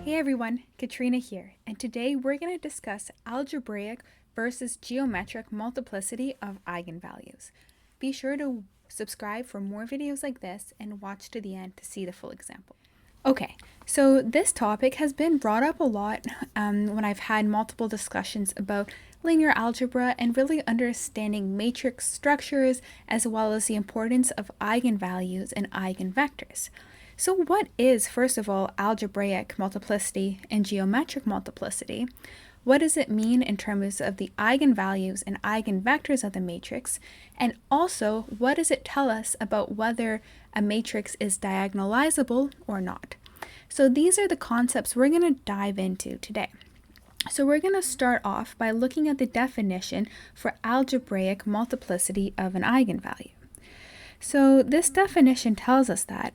Hey everyone, Katrina here, and today we're going to discuss algebraic versus geometric multiplicity of eigenvalues. Be sure to subscribe for more videos like this and watch to the end to see the full example. Okay, so this topic has been brought up a lot when I've had multiple discussions about linear algebra and really understanding matrix structures as well as the importance of eigenvalues and eigenvectors. So what is, first of all, algebraic multiplicity and geometric multiplicity? What does it mean in terms of the eigenvalues and eigenvectors of the matrix? And also, what does it tell us about whether a matrix is diagonalizable or not? So these are the concepts we're going to dive into today. So we're going to start off by looking at the definition for algebraic multiplicity of an eigenvalue. So this definition tells us that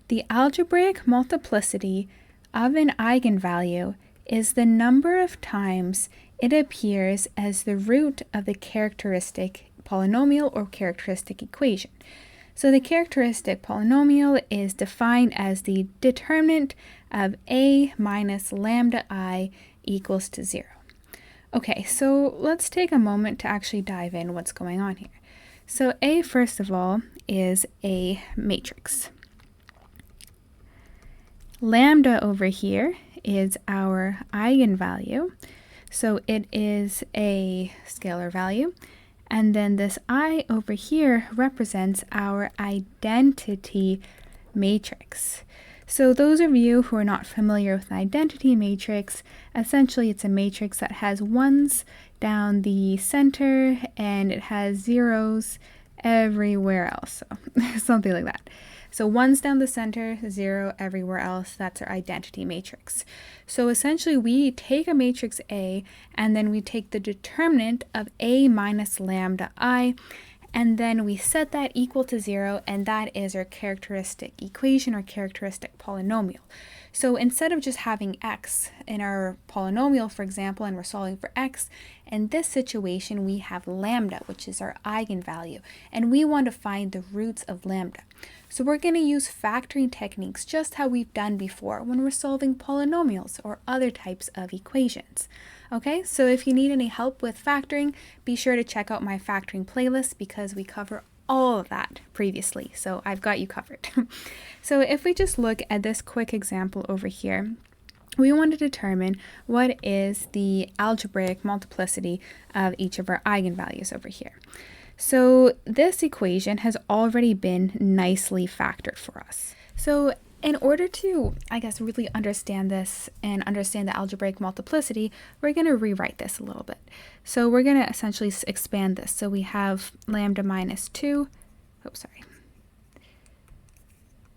the algebraic multiplicity of an eigenvalue is the number of times it appears as the root of the characteristic polynomial or characteristic equation. So the characteristic polynomial is defined as the determinant of a minus lambda I equals to 0. Okay, so let's take a moment to actually dive in what's going on here. So A, first of all, is a matrix. Lambda over here is our eigenvalue, so it is a scalar value, and then this I over here represents our identity matrix. So those of you who are not familiar with an identity matrix, essentially it's a matrix that has ones down the center and it has zeros everywhere else, so something like that. So ones down the center, 0 everywhere else, that's our identity matrix. So essentially we take a matrix A and then we take the determinant of A minus lambda I, and then we set that equal to 0, and that is our characteristic equation or characteristic polynomial. So instead of just having x in our polynomial, for example, and we're solving for x, in this situation we have lambda, which is our eigenvalue, and we want to find the roots of lambda. So we're going to use factoring techniques just how we've done before when we're solving polynomials or other types of equations. Okay, so if you need any help with factoring, be sure to check out my factoring playlist because we cover all of that previously, so I've got you covered. So if we just look at this quick example over here, we want to determine what is the algebraic multiplicity of each of our eigenvalues over here. So this equation has already been nicely factored for us. So in order to, really understand this and understand the algebraic multiplicity, we're going to rewrite this a little bit. So we're going to essentially expand this. So we have lambda minus 2,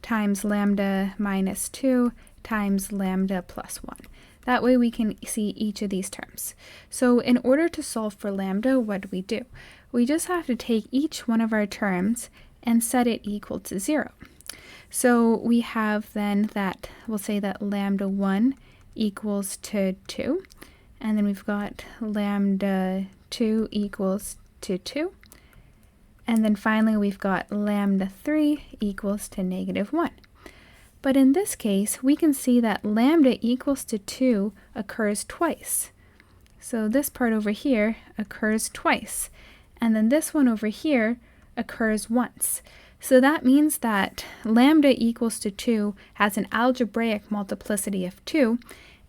times lambda minus 2 times lambda plus 1. That way we can see each of these terms. So in order to solve for lambda, what do? We just have to take each one of our terms and set it equal to 0. So we have then that, we'll say that lambda 1 equals to 2, and then we've got lambda 2 equals to 2, and then finally we've got lambda 3 equals to negative 1. But in this case, we can see that lambda equals to 2 occurs twice. So this part over here occurs twice, and then this one over here occurs once. So that means that lambda equals to 2 has an algebraic multiplicity of 2,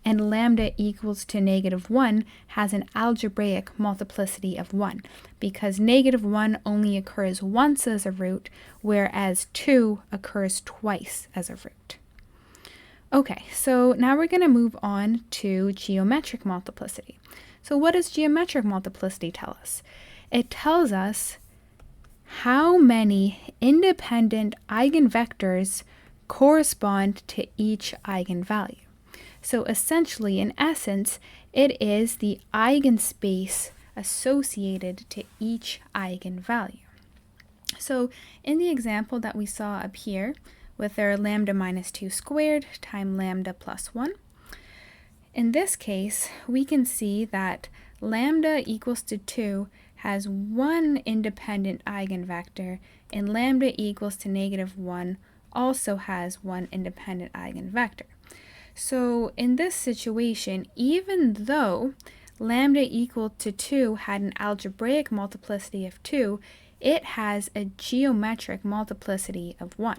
and lambda equals to negative 1 has an algebraic multiplicity of 1, because negative 1 only occurs once as a root, whereas 2 occurs twice as a root. Okay, so now we're going to move on to geometric multiplicity. So what does geometric multiplicity tell us? It tells us how many independent eigenvectors correspond to each eigenvalue. So essentially, in essence, it is the eigenspace associated to each eigenvalue. So in the example that we saw up here with our lambda minus 2 squared times lambda plus 1, in this case, we can see that lambda equals to 2 has one independent eigenvector, and lambda equals to negative 1 also has one independent eigenvector. So in this situation, even though lambda equal to 2 had an algebraic multiplicity of 2, it has a geometric multiplicity of 1.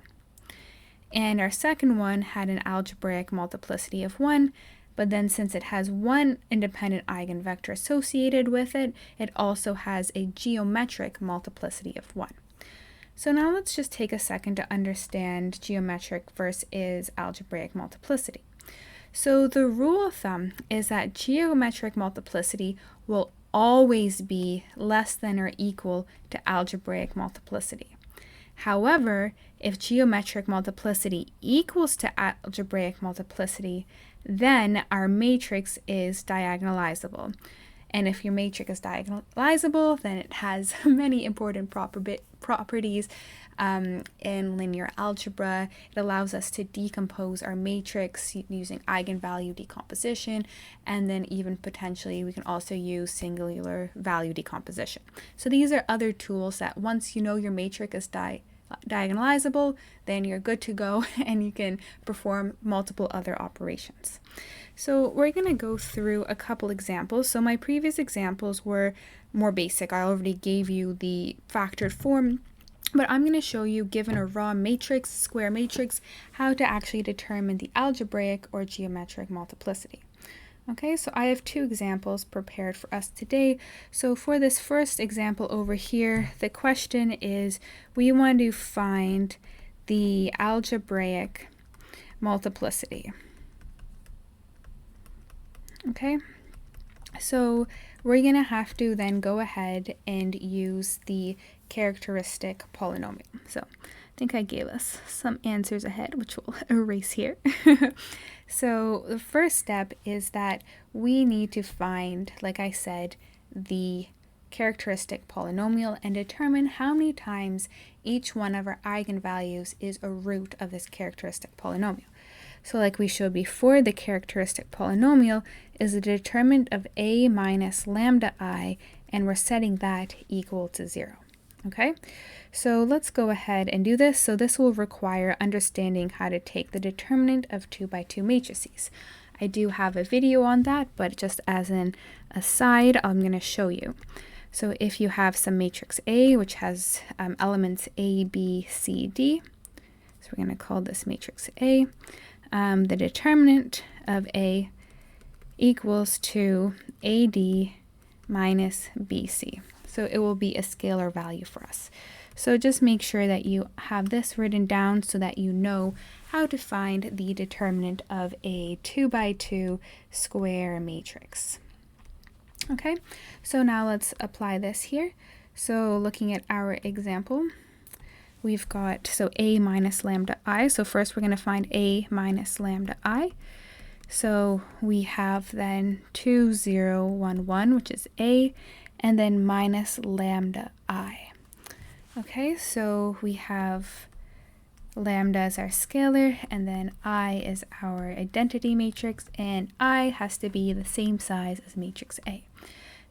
And our second one had an algebraic multiplicity of 1, but then since it has one independent eigenvector associated with it, it also has a geometric multiplicity of 1. So now let's just take a second to understand geometric versus algebraic multiplicity. So the rule of thumb is that geometric multiplicity will always be less than or equal to algebraic multiplicity. However, if geometric multiplicity equals to algebraic multiplicity, then our matrix is diagonalizable. And if your matrix is diagonalizable, then it has many important properties in linear algebra. It allows us to decompose our matrix using eigenvalue decomposition, and then even potentially we can also use singular value decomposition. So these are other tools that once you know your matrix is diagonalizable, then you're good to go and you can perform multiple other operations. So we're going to go through a couple examples. So my previous examples were more basic. I already gave you the factored form, but I'm going to show you, given a raw matrix, square matrix, how to actually determine the algebraic or geometric multiplicity. Okay, so I have two examples prepared for us today. So for this first example over here, the question is we want to find the algebraic multiplicity. Okay, so we're going to have to then go ahead and use the characteristic polynomial. So I think I gave us some answers ahead, which we'll erase here. So the first step is that we need to find, like I said, the characteristic polynomial and determine how many times each one of our eigenvalues is a root of this characteristic polynomial. So like we showed before, the characteristic polynomial is the determinant of a minus lambda I, and we're setting that equal to 0. Okay, so let's go ahead and do this. So this will require understanding how to take the determinant of 2 by 2 matrices. I do have a video on that, but just as an aside, I'm going to show you. So if you have some matrix A, which has elements A, B, C, D, so we're going to call this matrix A. The determinant of A equals to AD minus BC. So it will be a scalar value for us. So just make sure that you have this written down so that you know how to find the determinant of a 2 by 2 square matrix. Okay, so now let's apply this here. So looking at our example, we've got, so a minus lambda I. So first we're going to find a minus lambda I. So we have then 2, 0, 1, 1, which is a, and then minus lambda I. Okay, so we have lambda as our scalar, and then I is our identity matrix, and I has to be the same size as matrix A.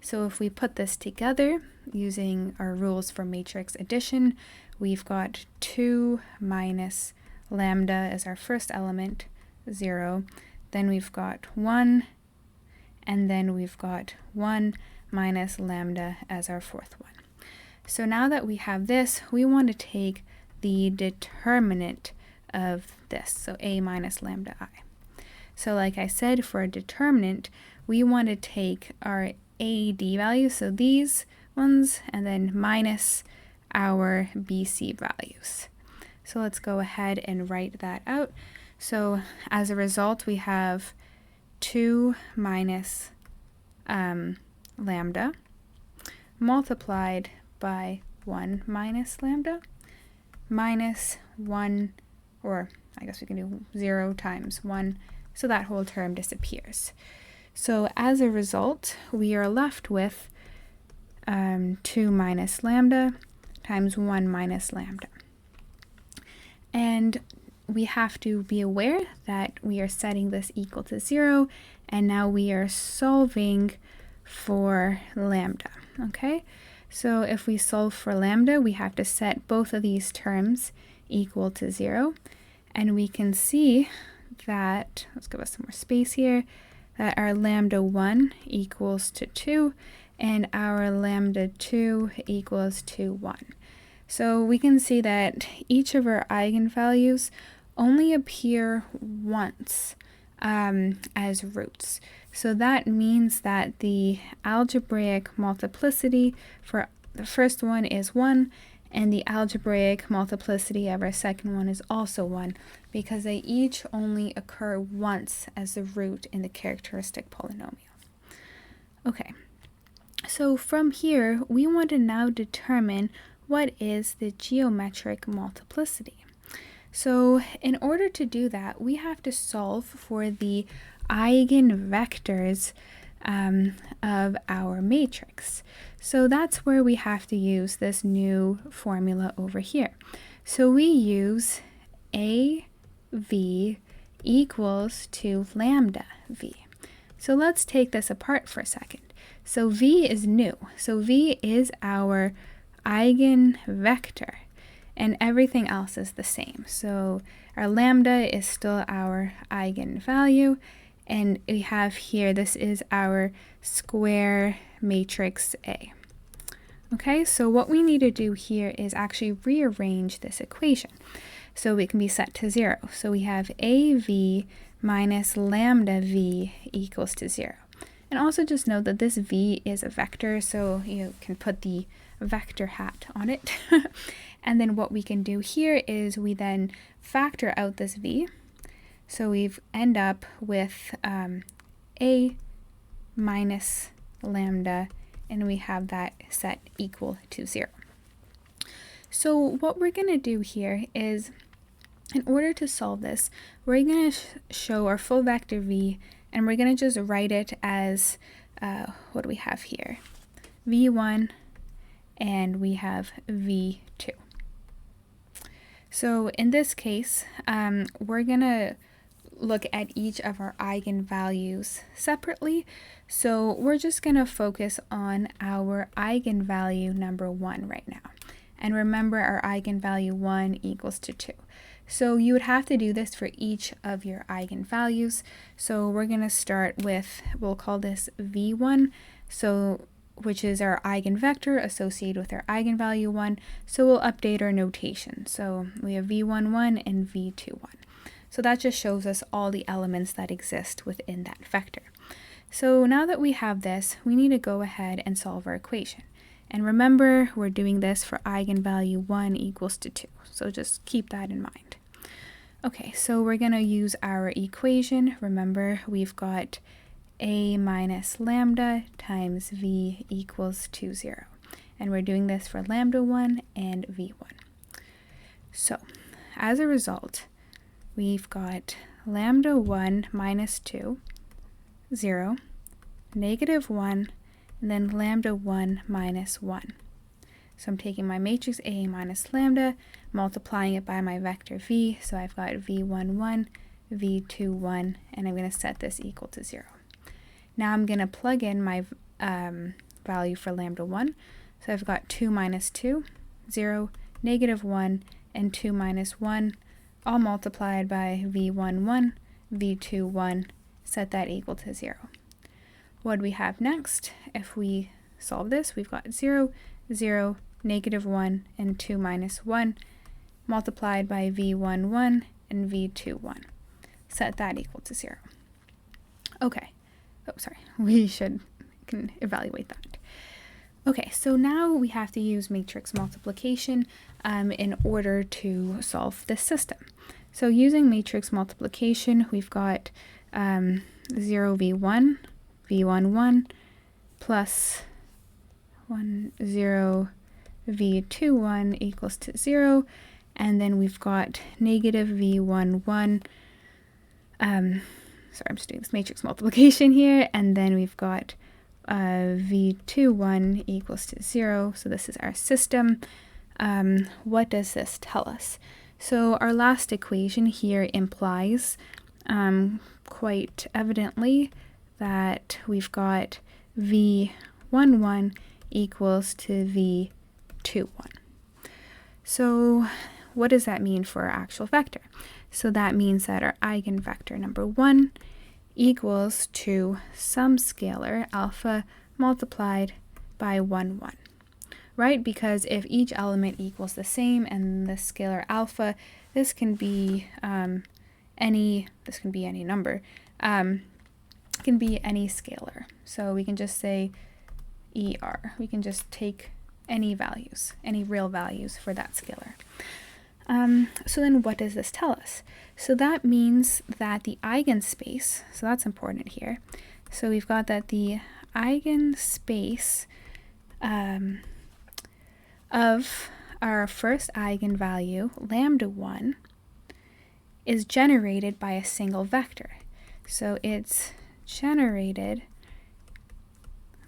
So if we put this together using our rules for matrix addition, we've got 2 minus lambda as our first element, 0. Then we've got 1, and then we've got 1 minus lambda as our fourth one. So now that we have this, we want to take the determinant of this, so a minus lambda I. So like I said, for a determinant, we want to take our AD values, so these ones, and then minus our BC values. So let's go ahead and write that out. So as a result, we have 2 minus lambda multiplied by 1 minus lambda minus 1, or I guess we can do 0 times 1, so that whole term disappears. So as a result, we are left with 2 minus lambda times 1 minus lambda. And we have to be aware that we are setting this equal to 0, and now we are solving for lambda. Okay, so if we solve for lambda, we have to set both of these terms equal to 0, and we can see that, let's give us some more space here, that our lambda 1 equals to 2 and our lambda 2 equals to 1. So we can see that each of our eigenvalues only appear once as roots. So that means that the algebraic multiplicity for the first one is 1, and the algebraic multiplicity of our second one is also 1, because they each only occur once as the root in the characteristic polynomial. Okay, so from here, we want to now determine what is the geometric multiplicity. So in order to do that, we have to solve for the eigenvectors of our matrix. So that's where we have to use this new formula over here. So we use AV equals to lambda V. So let's take this apart for a second. So V is new. So V is our eigenvector, and everything else is the same. So our lambda is still our eigenvalue, and we have here, this is our square matrix A. Okay, so what we need to do here is actually rearrange this equation so it can be set to 0. So we have AV minus lambda V equals to 0. And also just note that this V is a vector, so you can put the vector hat on it. And then what we can do here is we then factor out this V. So we end up with A minus lambda, and we have that set equal to 0. So what we're going to do here is, in order to solve this, we're going to show our full vector V, and we're going to just write it as, what do we have here? V1, and we have V2. So in this case, we're going to look at each of our eigenvalues separately. So we're just going to focus on our eigenvalue number 1 right now. And remember, our eigenvalue 1 equals to 2. So you would have to do this for each of your eigenvalues. So we're going to start with, we'll call this V1, so which is our eigenvector associated with our eigenvalue 1. So we'll update our notation. So we have V11 and V21. So that just shows us all the elements that exist within that vector. So now that we have this, we need to go ahead and solve our equation. And remember, we're doing this for eigenvalue 1 equals to 2. So just keep that in mind. Okay, so we're going to use our equation. Remember, we've got A minus lambda times V equals to 0. And we're doing this for lambda 1 and V1. So as a result, we've got lambda 1 minus 2, 0, negative 1, and then lambda 1 minus 1. So I'm taking my matrix A minus lambda, multiplying it by my vector V, so I've got V11, V21, and I'm going to set this equal to 0. Now I'm going to plug in my value for lambda 1, so I've got 2 minus 2, 0, negative 1, and 2 minus 1, all multiplied by V11, V21, set that equal to 0. What do we have next? If we solve this, we've got 0, 0, negative 1, and 2 minus 1, multiplied by V11 and V21. Set that equal to 0. Okay. Oh, sorry. We can evaluate that. Okay, so now we have to use matrix multiplication in order to solve this system. So using matrix multiplication, we've got 0v1, v11, plus 0 v21 equals to 0, and then we've got negative v11, sorry, I'm just doing this matrix multiplication here, and then we've got v21 equals to 0, so this is our system. What does this tell us? So our last equation here implies quite evidently that we've got v11 equals to v21. So what does that mean for our actual vector? So that means that our eigenvector number 1 equals to some scalar alpha multiplied by 1, 1. Right? Because if each element equals the same and the scalar alpha, this can be any number, can be any scalar. So we can just say ER. We can just take any values, any real values for that scalar. So then what does this tell us? So that means that the eigenspace, so that's important here. So we've got that the eigenspace of our first eigenvalue, lambda 1, is generated by a single vector. So it's generated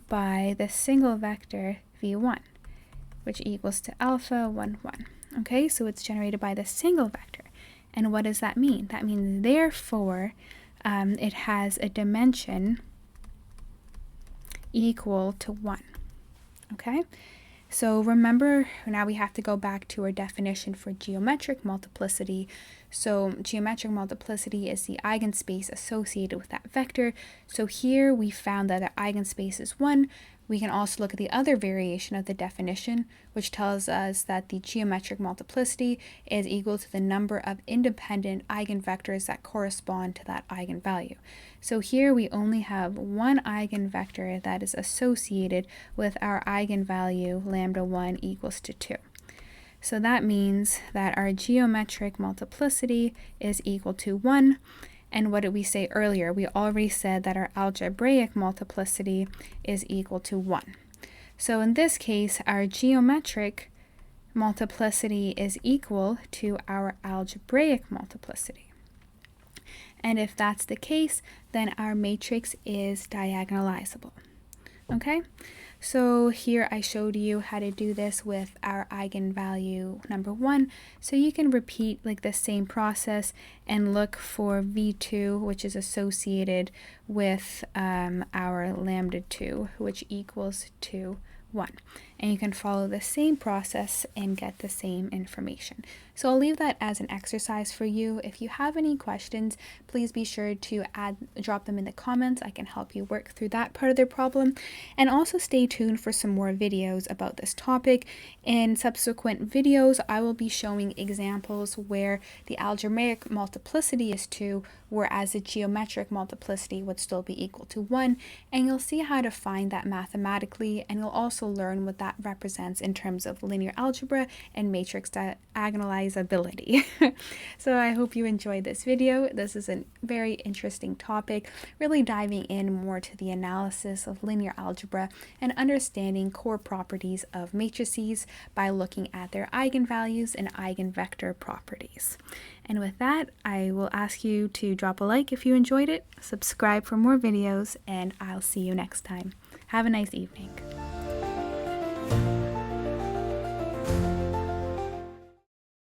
by the single vector v1, which equals to alpha 1, 1. Okay, so it's generated by the single vector. And what does that mean? That means therefore it has a dimension equal to 1. Okay, so remember, now we have to go back to our definition for geometric multiplicity. So geometric multiplicity is the eigenspace associated with that vector. So here we found that the eigenspace is 1. We can also look at the other variation of the definition, which tells us that the geometric multiplicity is equal to the number of independent eigenvectors that correspond to that eigenvalue. So here we only have one eigenvector that is associated with our eigenvalue lambda 1 equals to 2. So that means that our geometric multiplicity is equal to 1. And what did we say earlier? We already said that our algebraic multiplicity is equal to 1. So in this case, our geometric multiplicity is equal to our algebraic multiplicity. And if that's the case, then our matrix is diagonalizable. Okay? So here I showed you how to do this with our eigenvalue number 1. So you can repeat like the same process and look for v2, which is associated with our lambda 2, which equals to 1. And you can follow the same process and get the same information. So I'll leave that as an exercise for you. If you have any questions, please be sure to drop them in the comments. I can help you work through that part of the problem. And also stay tuned for some more videos about this topic. In subsequent videos, I will be showing examples where the algebraic multiplicity is 2, whereas the geometric multiplicity would still be equal to 1. And you'll see how to find that mathematically, and you'll also learn what that represents in terms of linear algebra and matrix diagonalizability. So I hope you enjoyed this video. This is a very interesting topic, really diving in more to the analysis of linear algebra and understanding core properties of matrices by looking at their eigenvalues and eigenvector properties. And with that, I will ask you to drop a like if you enjoyed it, subscribe for more videos, and I'll see you next time. Have a nice evening.